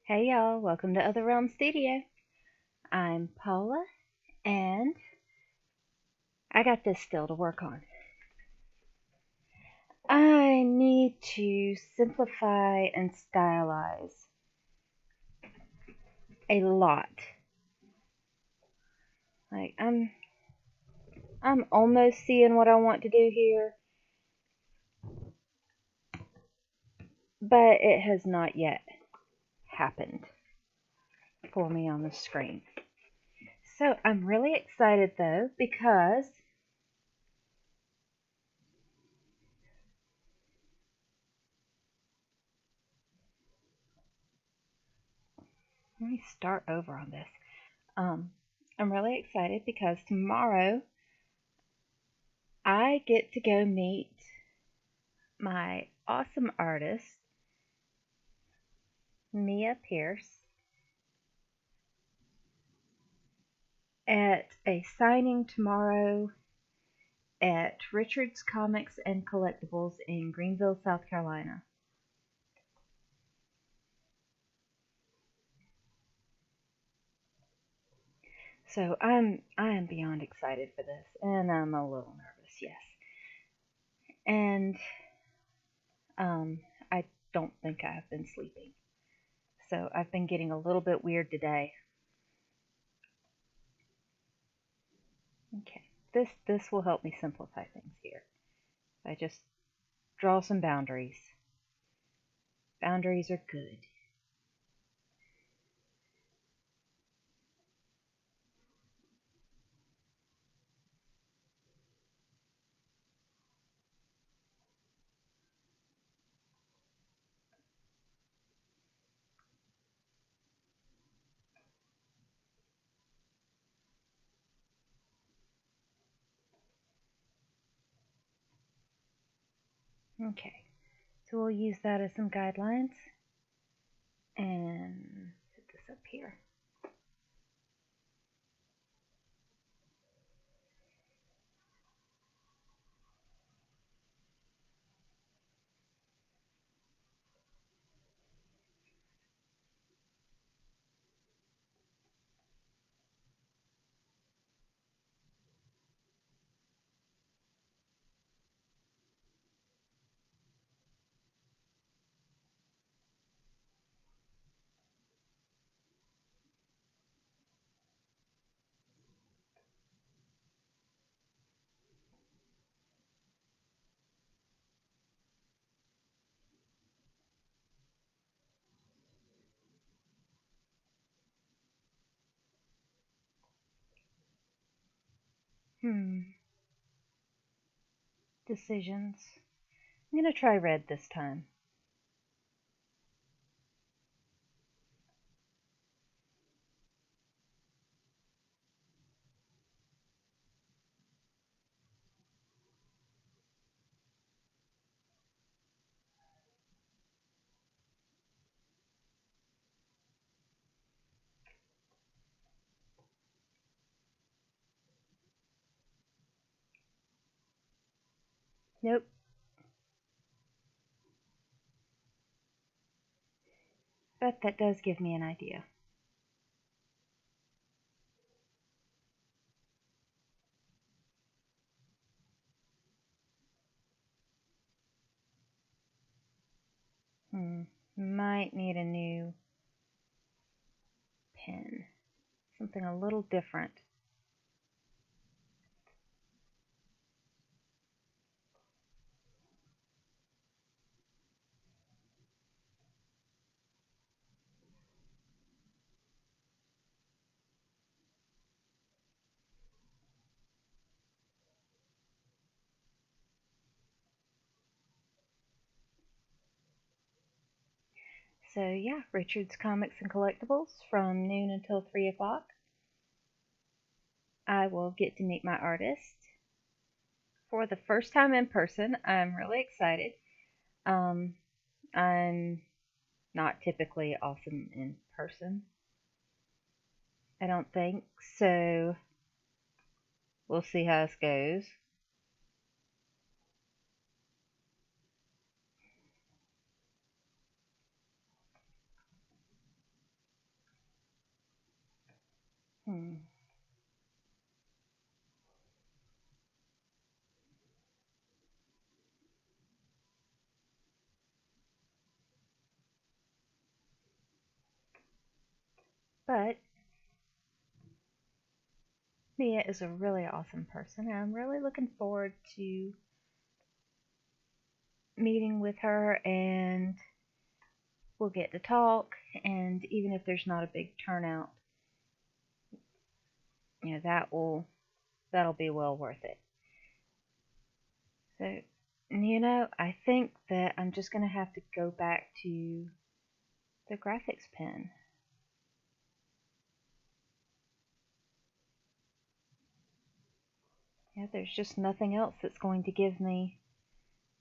Hey y'all, welcome to Other Realm Studio. I'm Paula, and I got this still to work on. I need to simplify and stylize a lot. Like I'm almost seeing what I want to do here, but it has not yet happened for me on the screen. So I'm really excited though because let me start over on this. Um, I'm really excited because tomorrow I get to go meet my awesome artist, Mia Pierce, at a signing tomorrow at Richard's Comics and Collectibles in Greenville, South Carolina. So I am beyond excited for this, and I'm a little nervous, yes. And I don't think I have been sleeping, so I've been getting a little bit weird today. Okay, this will help me simplify things here. I just draw some boundaries. Boundaries are good. Okay, so we'll use that as some guidelines and put this up here. Hmm, decisions. I'm going to try red this time. Nope, but that does give me an idea. Hmm, might need a new pen. Something a little different. So yeah, Richard's Comics and Collectibles from noon until 3 o'clock. I will get to meet my artist for the first time in person. I'm really excited. Um, I'm not typically awesome in person, I don't think. So we'll see how this goes. Hmm. But Mia is a really awesome person, and I'm really looking forward to meeting with her, and we'll get to talk. And even if there's not a big turnout, that'll be well worth it. So, I think that I'm just gonna have to go back to the graphics pen. Yeah, there's just nothing else that's going to give me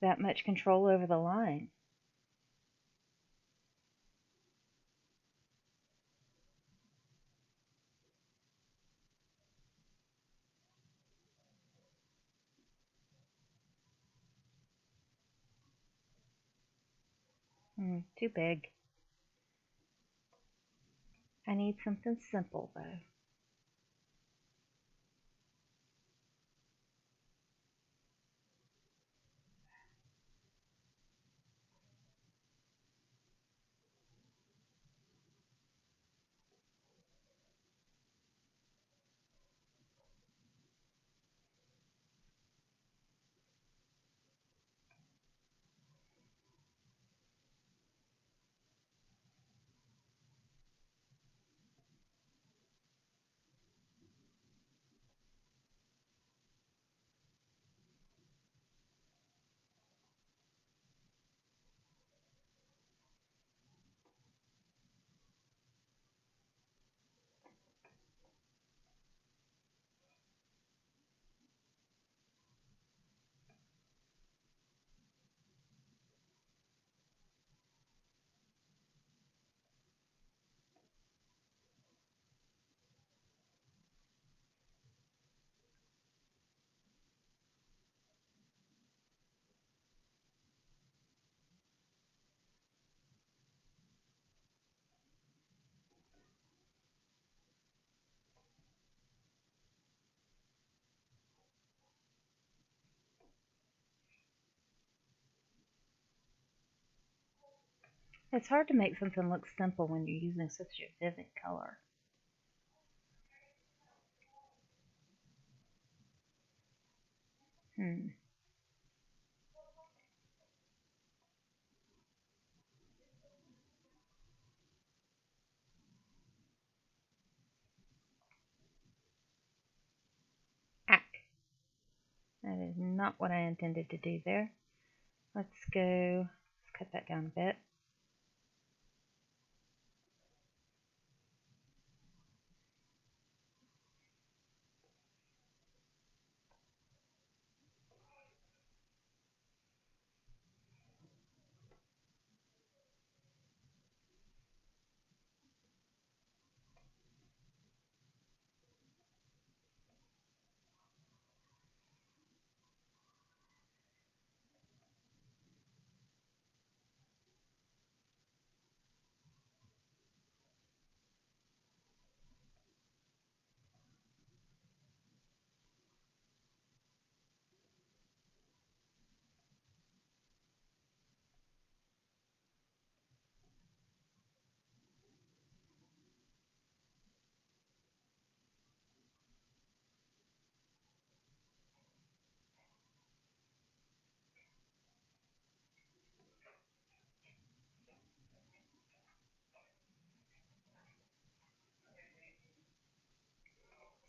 that much control over the line. Too big. I need something simple though. It's hard to make something look simple when you're using such a vivid color. Hmm. Ah, that is not what I intended to do there. Let's cut that down a bit.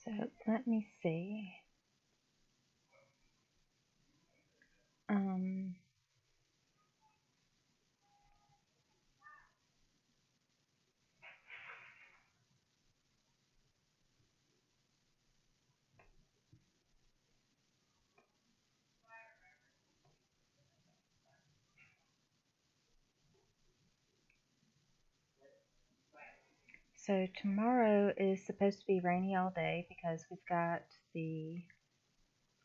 So let me see. Um, so tomorrow is supposed to be rainy all day because we've got the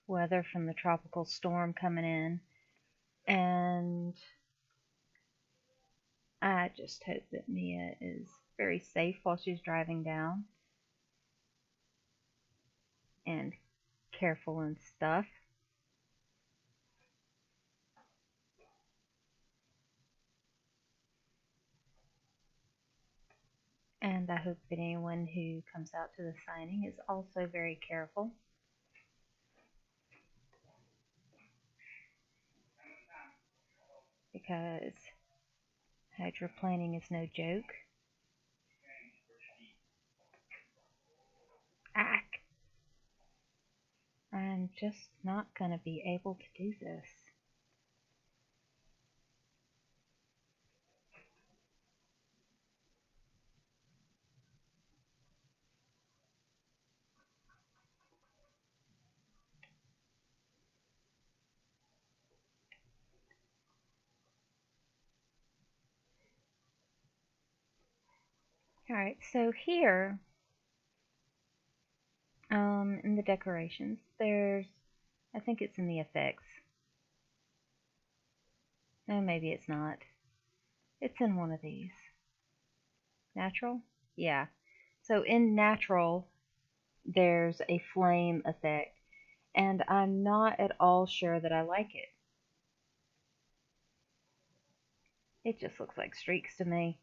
weather from the tropical storm coming in, and I just hope that Mia is very safe while she's driving down. careful and stuff. And I hope that anyone who comes out to the signing is also very careful, because hydroplaning is no joke. Ack! I'm just not going to be able to do this. Alright, so here, in the decorations, I think it's in the effects. No, maybe it's not. It's in one of these. Natural? Yeah. So in natural, there's a flame effect, and I'm not at all sure that I like it. It just looks like streaks to me.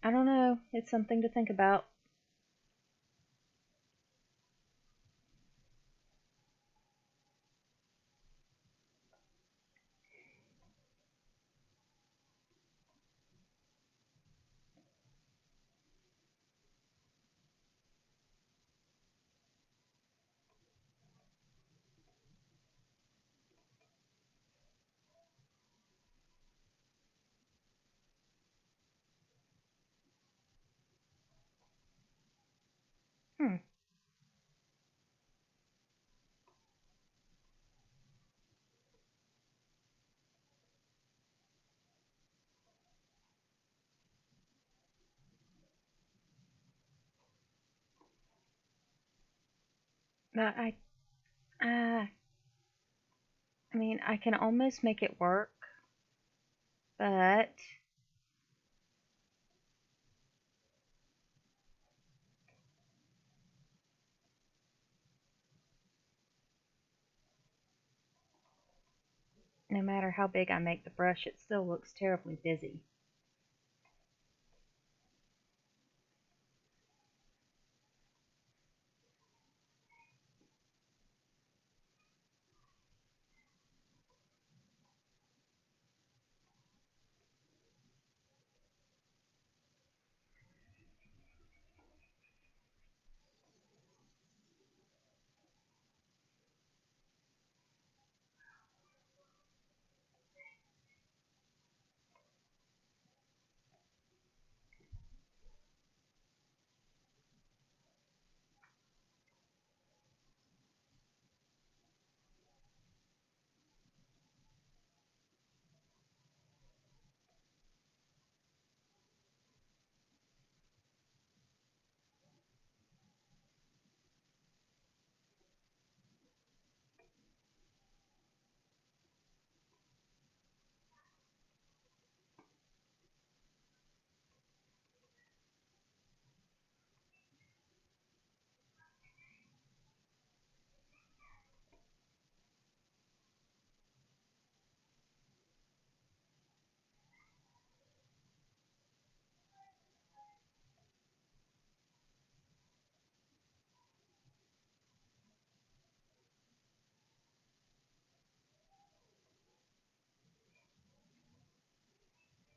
I don't know. It's something to think about. Hmm. But uh, I mean, I can almost make it work, but no matter how big I make the brush, it still looks terribly busy.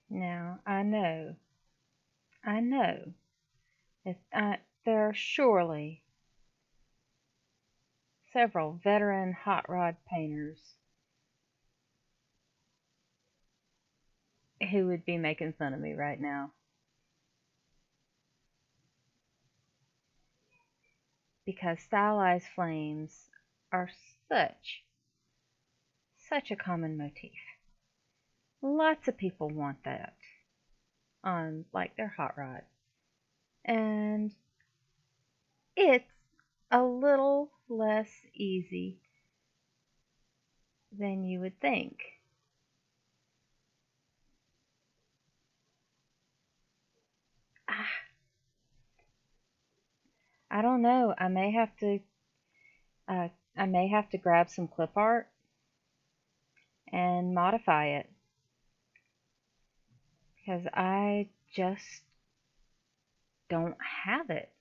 Now, I know that there are surely several veteran hot rod painters who would be making fun of me right now, because stylized flames are such such a common motif. Lots of people want that on like their hot rod. And it's a little less easy than you would think. Ah, I don't know. Uh, I may have to grab some clip art and modify it because I just don't have it.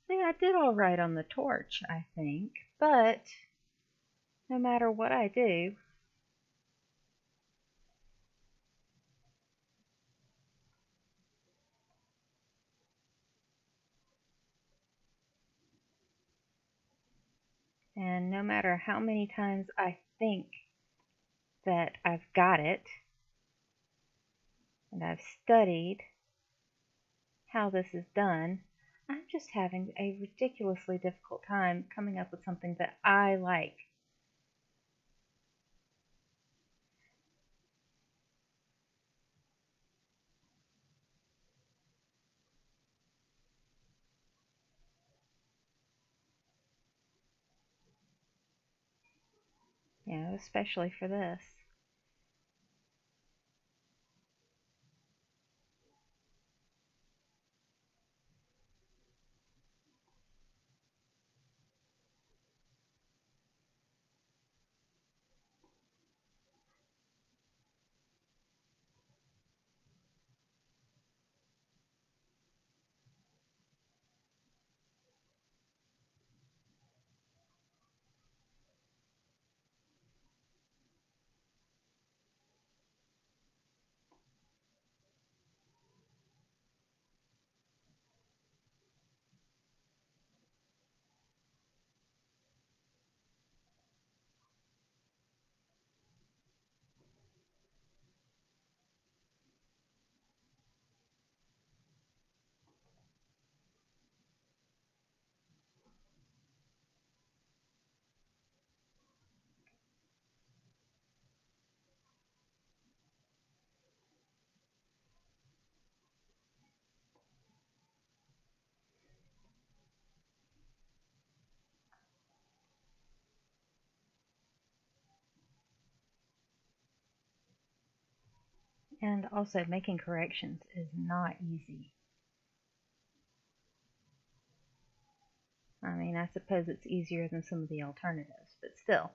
See, I did all right on the torch, I think, but no matter what I do, and no matter how many times I think that I've got it, and I've studied how this is done, I'm just having a ridiculously difficult time coming up with something that I like. Especially for this. And also, making corrections is not easy. I mean, I suppose it's easier than some of the alternatives, but still.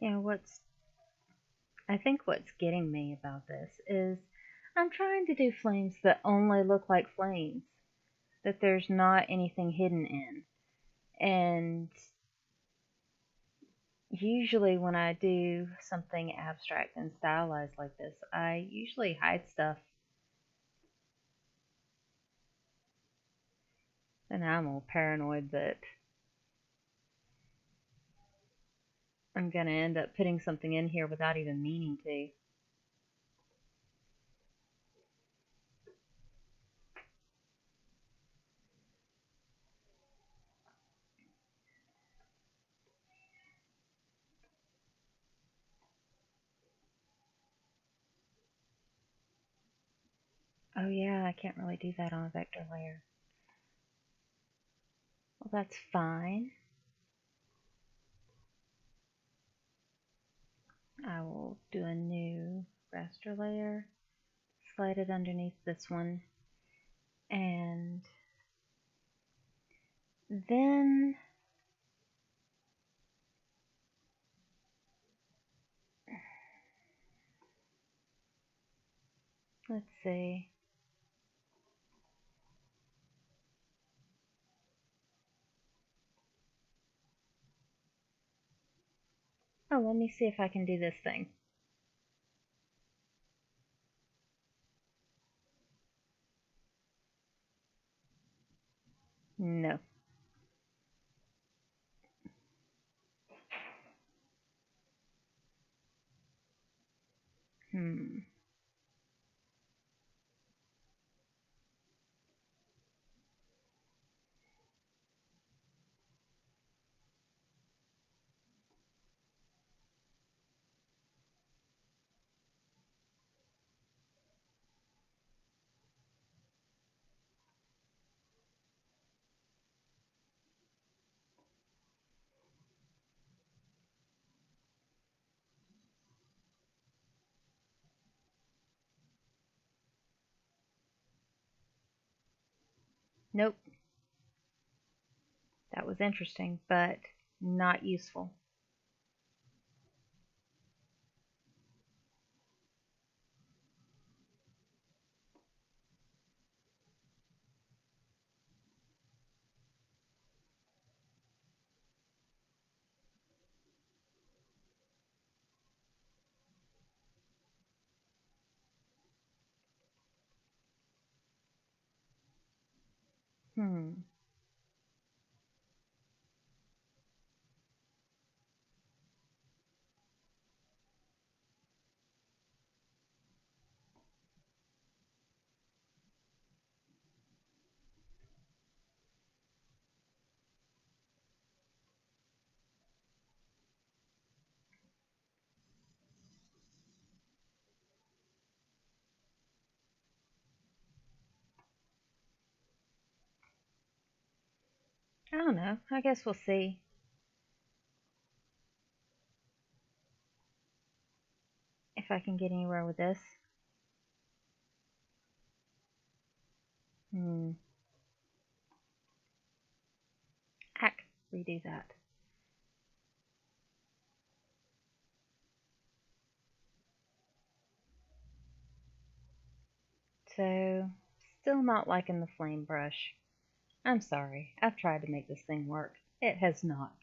You know, I think what's getting me about this is I'm trying to do flames that only look like flames, that there's not anything hidden in. And usually when I do something abstract and stylized like this, I usually hide stuff, and I'm all paranoid that I'm going to end up putting something in here without even meaning to. Oh yeah, I can't really do that on a vector layer. Well, that's fine. I will do a new raster layer, slide it underneath this one, and then let's see. Oh, let me see if I can do this thing. No. Hmm. Nope. That was interesting, but not useful. Hmm. I don't know. I guess we'll see if I can get anywhere with this. Hmm. Heck, redo that. So, still not liking the flame brush. I'm sorry. I've tried to make this thing work. It has not.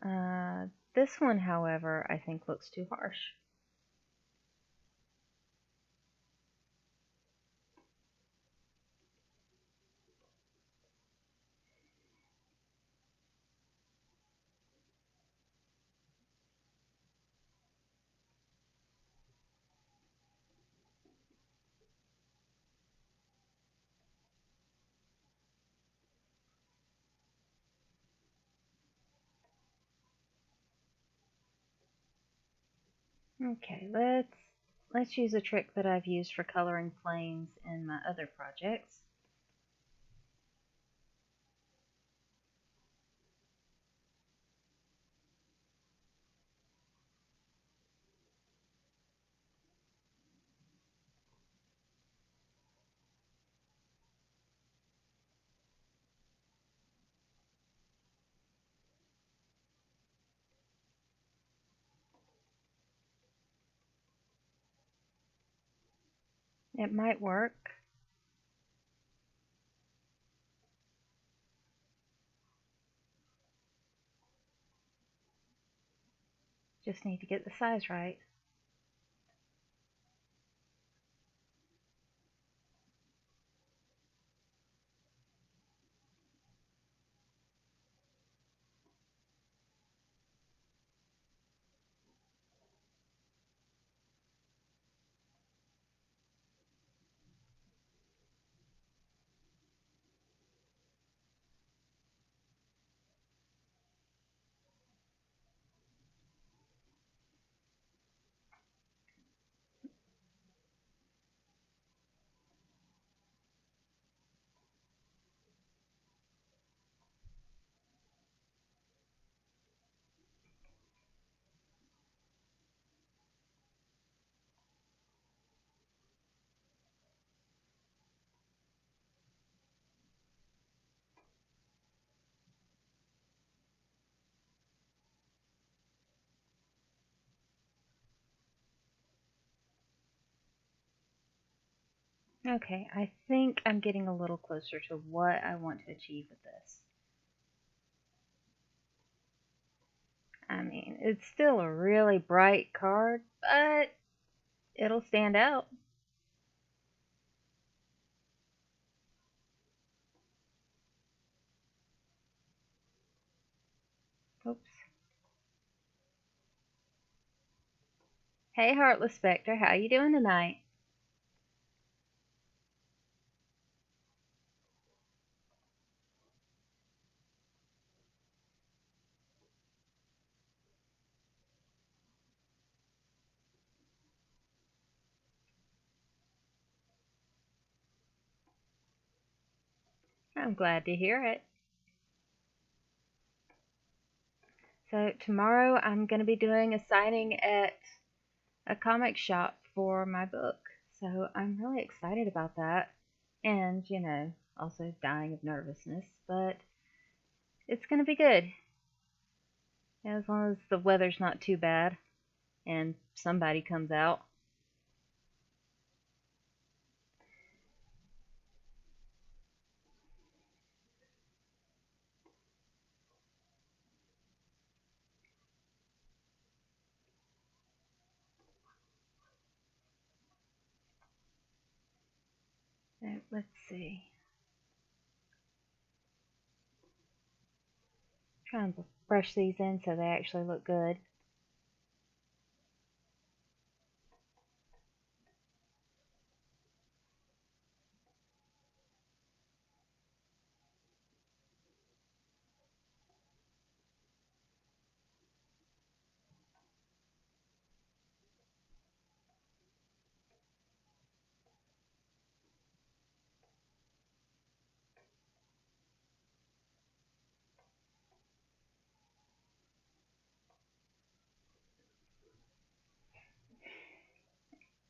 Uh, this one, however, I think looks too harsh. Okay, let's use a trick that I've used for coloring flames in my other projects. It might work. Just need to get the size right. Okay, I think I'm getting a little closer to what I want to achieve with this. I mean, it's still a really bright card, but it'll stand out. Oops. Hey, Heartless Spectre, how you doing tonight? I'm glad to hear it. So tomorrow I'm going to be doing a signing at a comic shop for my book. So I'm really excited about that. And, also dying of nervousness, but it's going to be good. As long as the weather's not too bad and somebody comes out. Let's see. Try and brush these in so they actually look good.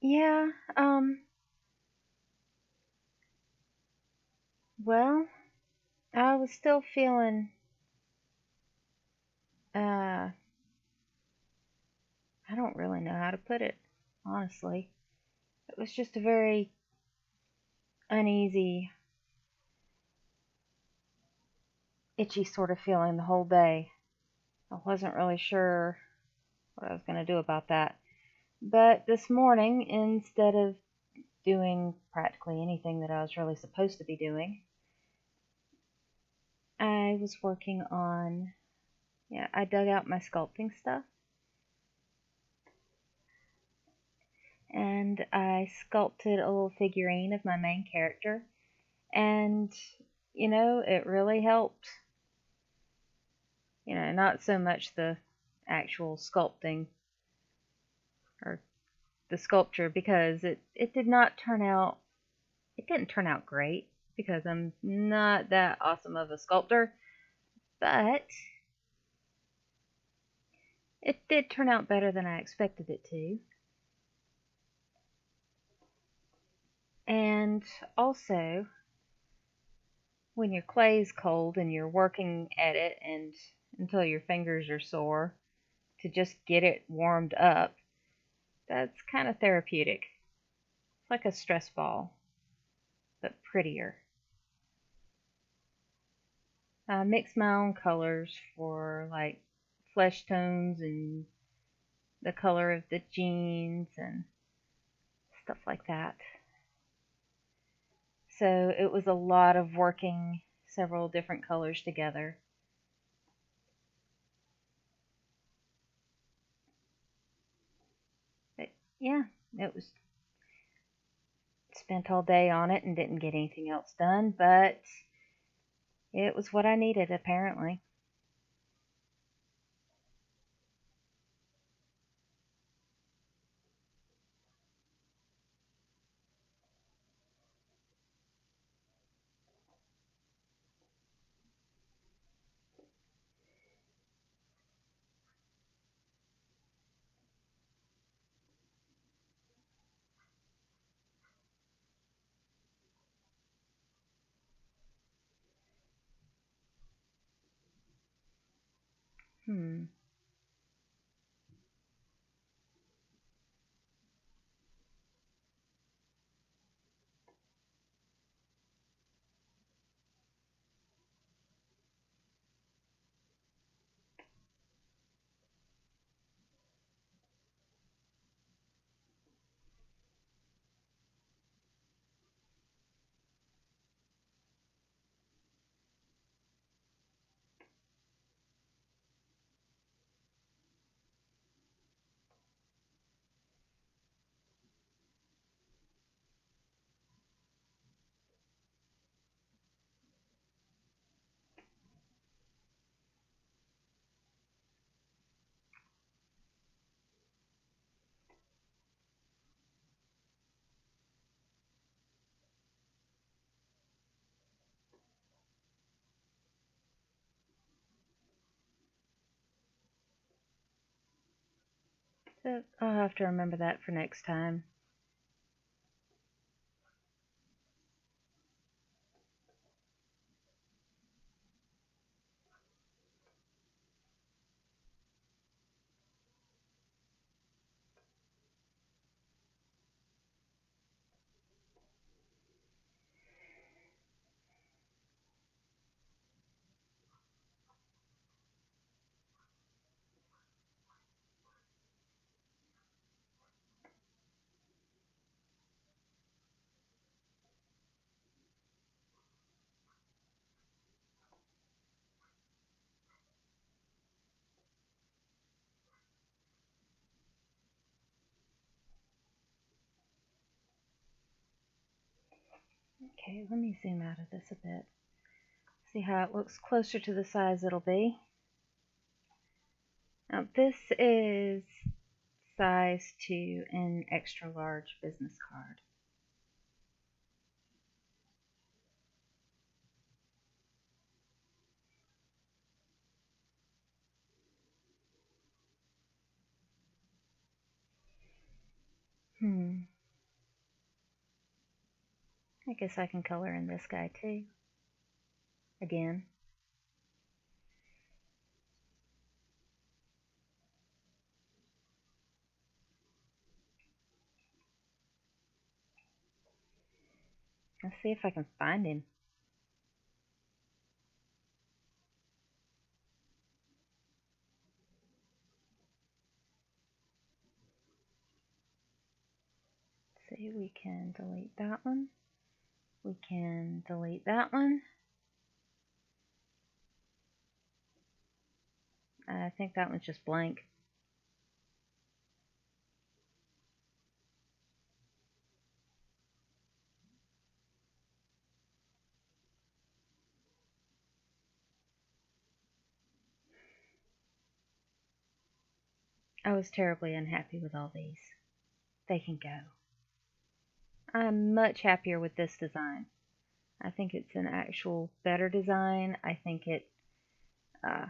Yeah, well, I was still feeling, uh, I don't really know how to put it, honestly. It was just a very uneasy, itchy sort of feeling the whole day. I wasn't really sure what I was going to do about that. But this morning, instead of doing practically anything that I was really supposed to be doing, I was working on, yeah, I dug out my sculpting stuff and I sculpted a little figurine of my main character. And, it really helped. Not so much the actual sculpting or the sculpture because it did not turn out, it didn't turn out great because I'm not that awesome of a sculptor, but it did turn out better than I expected it to. And also, when your clay's cold and you're working at it and until your fingers are sore to just get it warmed up, that's kind of therapeutic. It's like a stress ball, but prettier. I mix my own colors for like flesh tones and the color of the jeans and stuff like that. So it was a lot of working several different colors together. But yeah, it was spent all day on it and didn't get anything else done, but it was what I needed apparently. Hmm. So I'll have to remember that for next time. Okay, let me zoom out of this a bit. See how it looks closer to the size it'll be. Now this is size 2 in extra large business card. I guess I can color in this guy too. Again. Let's see if I can find him. Let's see, we can delete that one. We can delete that one. I think that one's just blank. I was terribly unhappy with all these. They can go. I'm much happier with this design. I think it's an actual better design. Uh,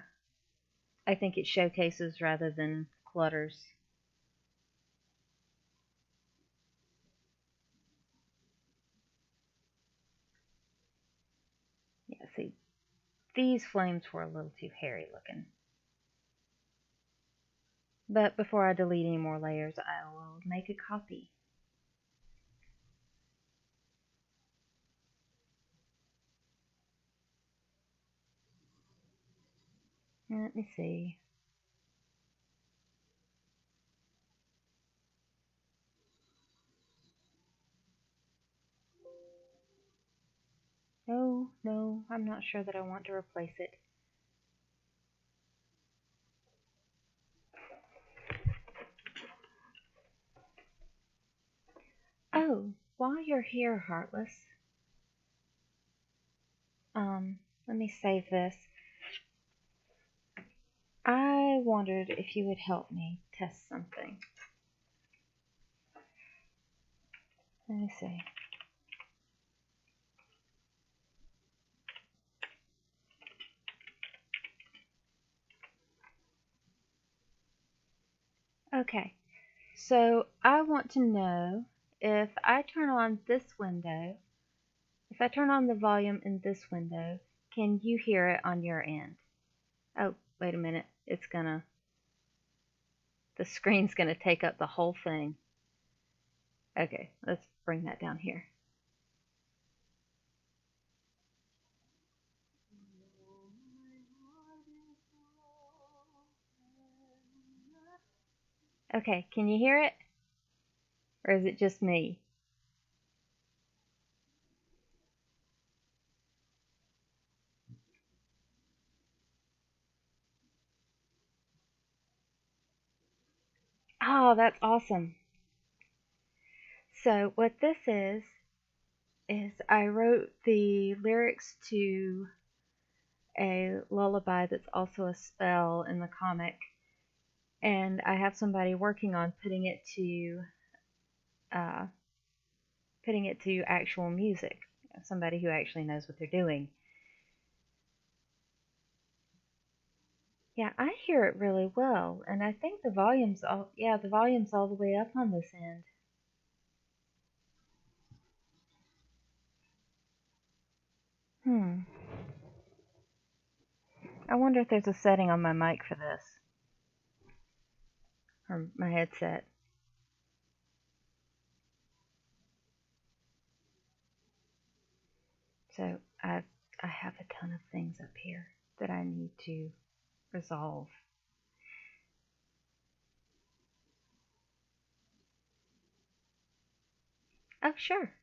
I think it showcases rather than clutters. Yeah, see, these flames were a little too hairy looking. But before I delete any more layers, I will make a copy. Let me see. No, I'm not sure that I want to replace it. Oh, while you're here, Heartless, let me save this. I wondered if you would help me test something. Let me see. Okay, so I want to know if I turn on this window, if I turn on the volume in this window, can you hear it on your end? Oh, wait a minute. The screen's gonna take up the whole thing. Okay, let's bring that down here. Okay, can you hear it? Or is it just me? Oh, that's awesome. So what this is I wrote the lyrics to a lullaby that's also a spell in the comic, and I have somebody working on uh, putting it to actual music. Somebody who actually knows what they're doing. Yeah, I hear it really well, and I think the volume's all the way up on this end. Hmm. I wonder if there's a setting on my mic for this, or my headset. So I have a ton of things up here that I need to resolve. Oh, sure.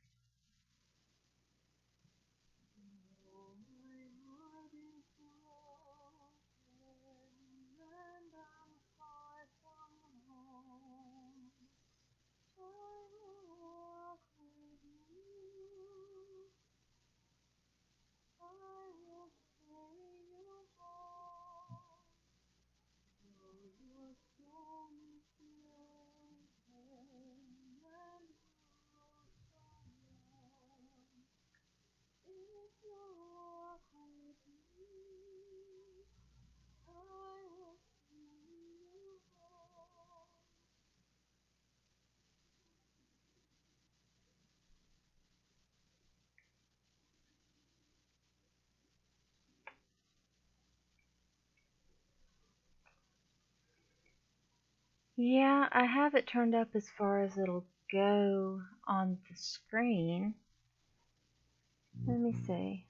Yeah, I have it turned up as far as it'll go on the screen. Let me see.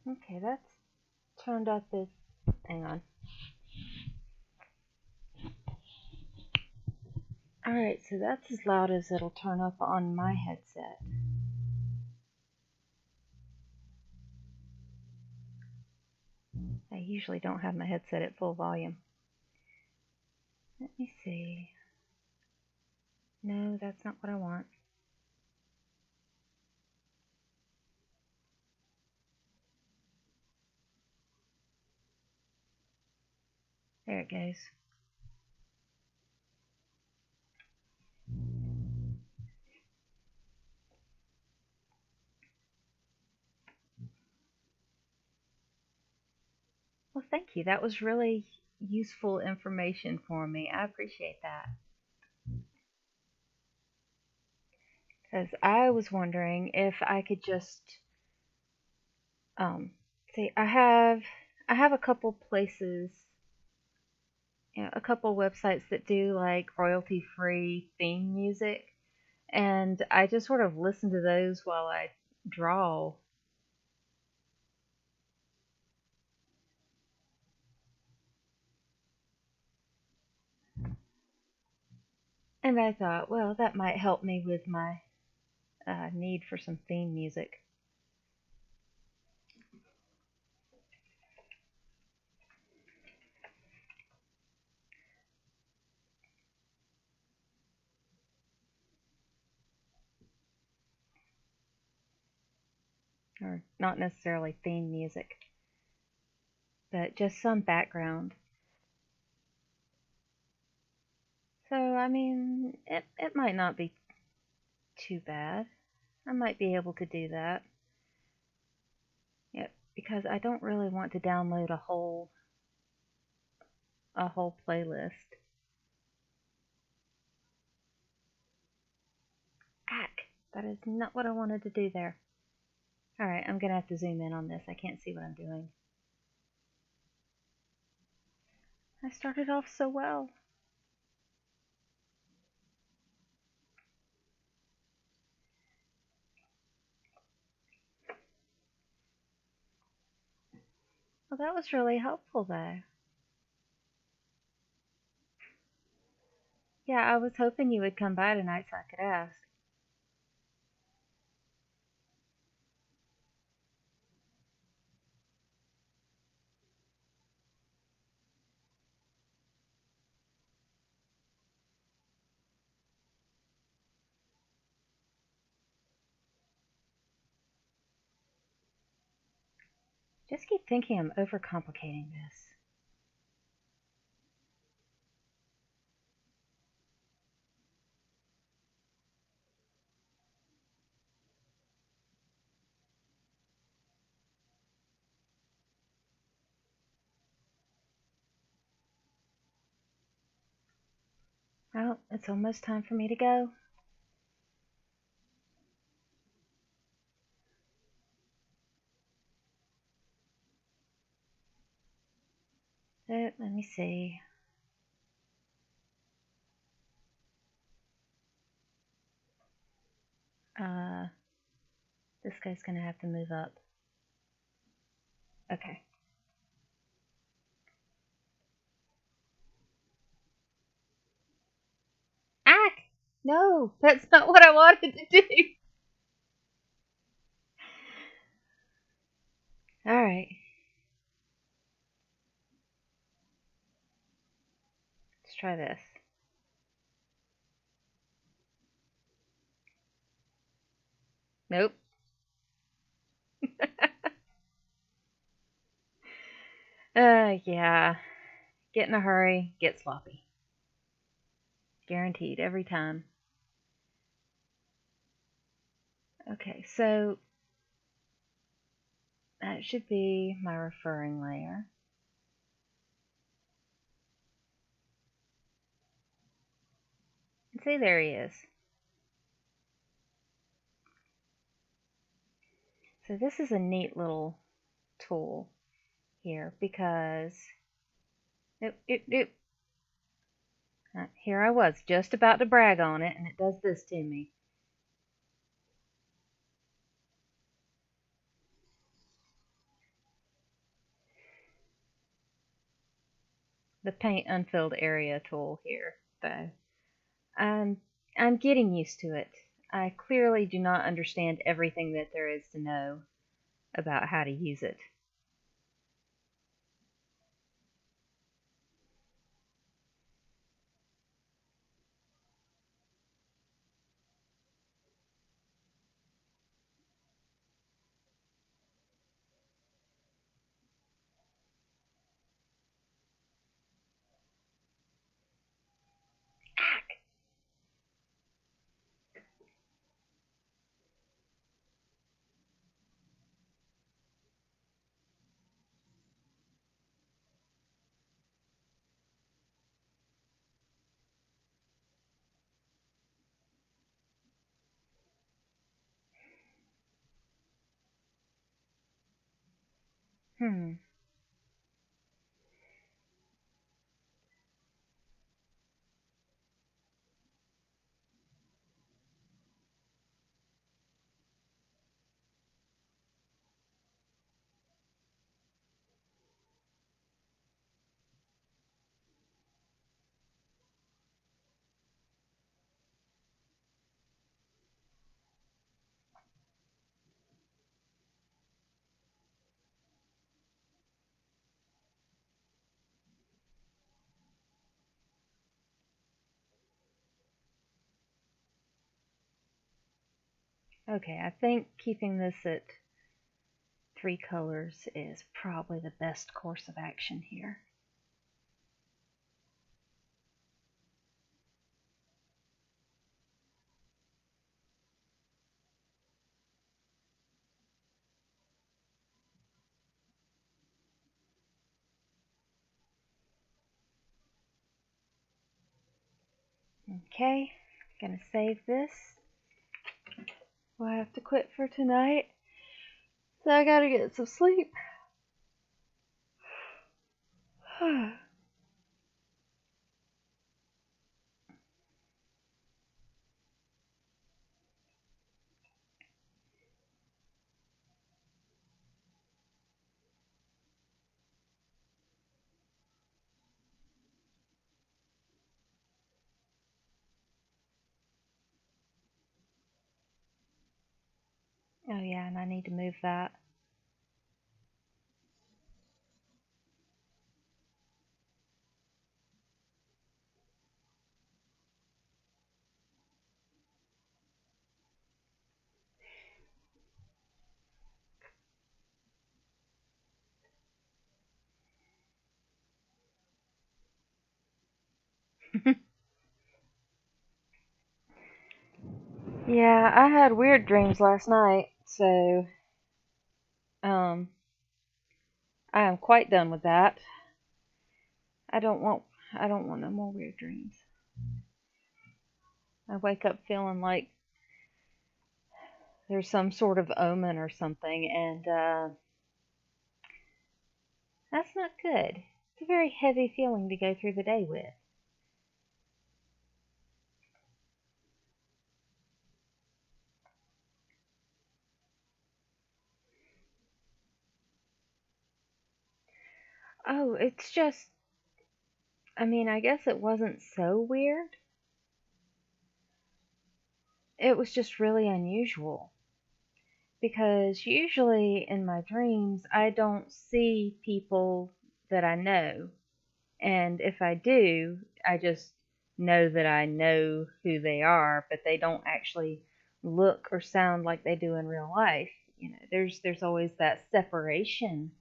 Okay, that's turned up as. Hang on. Alright, so that's as loud as it'll turn up on my headset. I usually don't have my headset at full volume. Let me see. No, that's not what I want. There it goes. Well, thank you. That was really useful information for me. I appreciate that. Because I was wondering if I could just um, see. I have a couple places, a couple websites that do like royalty-free theme music, and I just sort of listen to those while I draw. And I thought, well, that might help me with my need for some theme music. Or not necessarily theme music, but just some background. So, I mean, it might not be too bad. I might be able to do that. Yeah, because I don't really want to download a whole playlist. Ack, that is not what I wanted to do there. All right, I'm gonna have to zoom in on this. I can't see what I'm doing. I started off so well. Well, that was really helpful though. Yeah, I was hoping you would come by tonight so I could ask. Just keep thinking I'm overcomplicating this. Well, it's almost time for me to go. So, let me see. Uh, this guy's gonna have to move up. Okay. Ah! No, that's not what I wanted to do. Alright, let's try this. Nope. Yeah. Get in a hurry, get sloppy. Guaranteed, every time. Okay, so that should be my referring layer. And see, there he is. So this is a neat little tool here because here I was just about to brag on it and it does this to me. The paint unfilled area tool here, though. I'm I'm getting used to it. I clearly do not understand everything that there is to know about how to use it. Hmm. Okay, I think keeping this at 3 colors is probably the best course of action here. Okay, gonna save this. Well, I have to quit for tonight, so I gotta get some sleep. Oh yeah, and I need to move that. Yeah, I had weird dreams last night, so um I am quite done with that. I don't want I don't want no more weird dreams. I wake up feeling like there's some sort of omen or something, and that's not good. It's a very heavy feeling to go through the day with. Oh, it's just, I mean, I guess it wasn't so weird. It was just really unusual because usually in my dreams, I don't see people that I know. And if I do, I just know that I know who they are, but they don't actually look or sound like they do in real life. You know, there's always that separation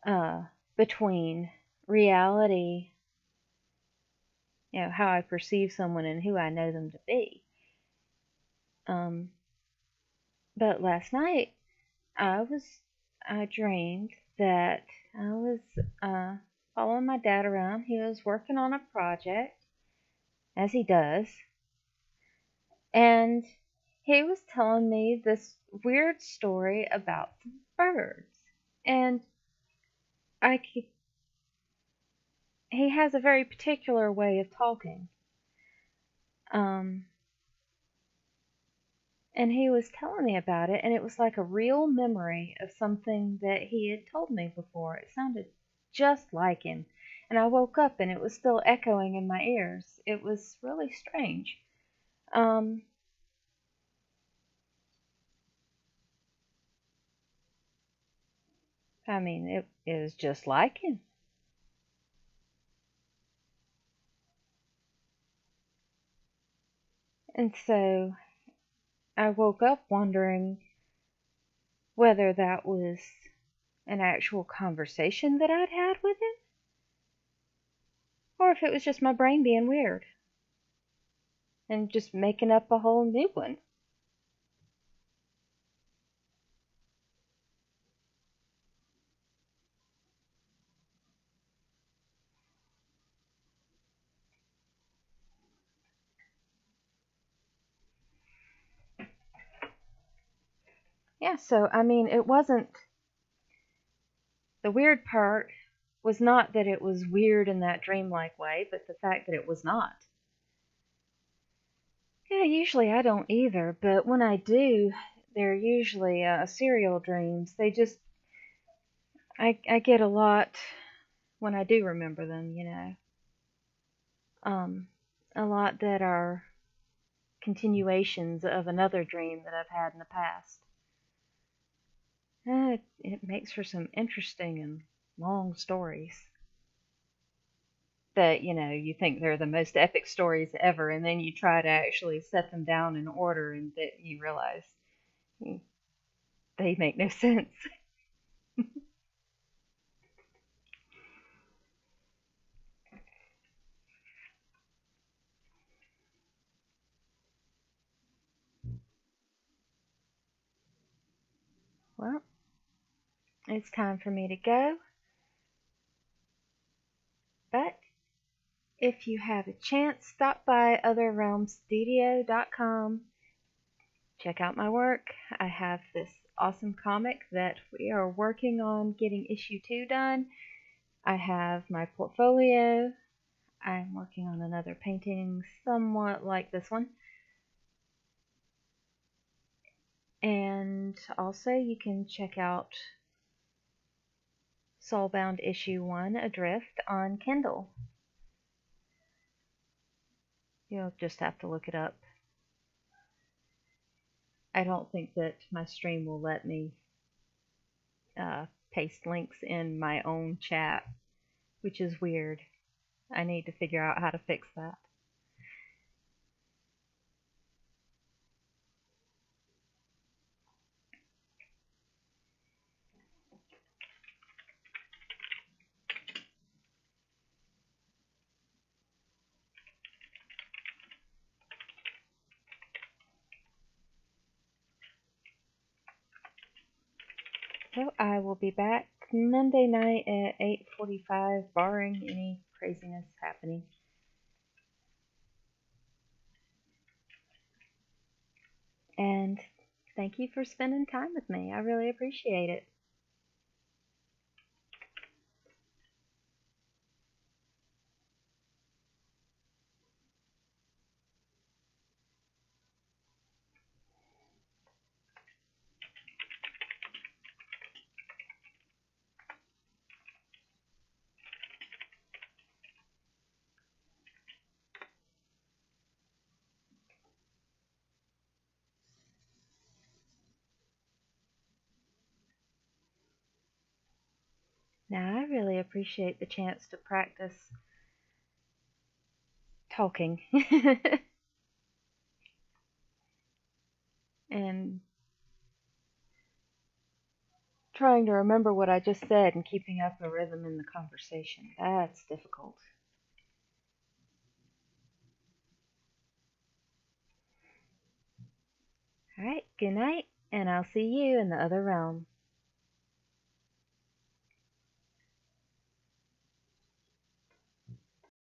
uh, between reality, you know, how I perceive someone and who I know them to be. Um, but last night I was I dreamed that I was uh, following my dad around. He was working on a project, as he does, and he was telling me this weird story about some birds. And I could, he has a very particular way of talking. Um, and he was telling me about it, and it was like a real memory of something that he had told me before. It sounded just like him. And I woke up and it was still echoing in my ears. It was really strange. Um, I mean, it was just like him. And so I woke up wondering whether that was an actual conversation that I'd had with him, or if it was just my brain being weird and just making up a whole new one. Yeah, so I mean, it wasn't, the weird part was not that it was weird in that dreamlike way, but the fact that it was not. Yeah, usually I don't either, but when I do, they're usually serial dreams. I get a lot when I do remember them, you know. Um, a lot that are continuations of another dream that I've had in the past. It makes for some interesting and long stories that, you know, you think they're the most epic stories ever, and then you try to actually set them down in order, and that you realize hmm, they make no sense. Well, it's time for me to go, but if you have a chance, stop by otherrealmstudio.com. Check out my work. I have this awesome comic that we are working on getting issue 2 done. I have my portfolio. I'm working on another painting somewhat like this one. And also, you can check out Soulbound issue 1 Adrift on Kindle. You'll just have to look it up. I don't think that my stream will let me paste links in my own chat, which is weird. I need to figure out how to fix that. So I will be back Monday night at 8:45, barring any craziness happening. And thank you for spending time with me. I really appreciate it. Now, I really appreciate the chance to practice talking and trying to remember what I just said and keeping up a rhythm in the conversation. That's difficult. All right, good night, and I'll see you in the other realm.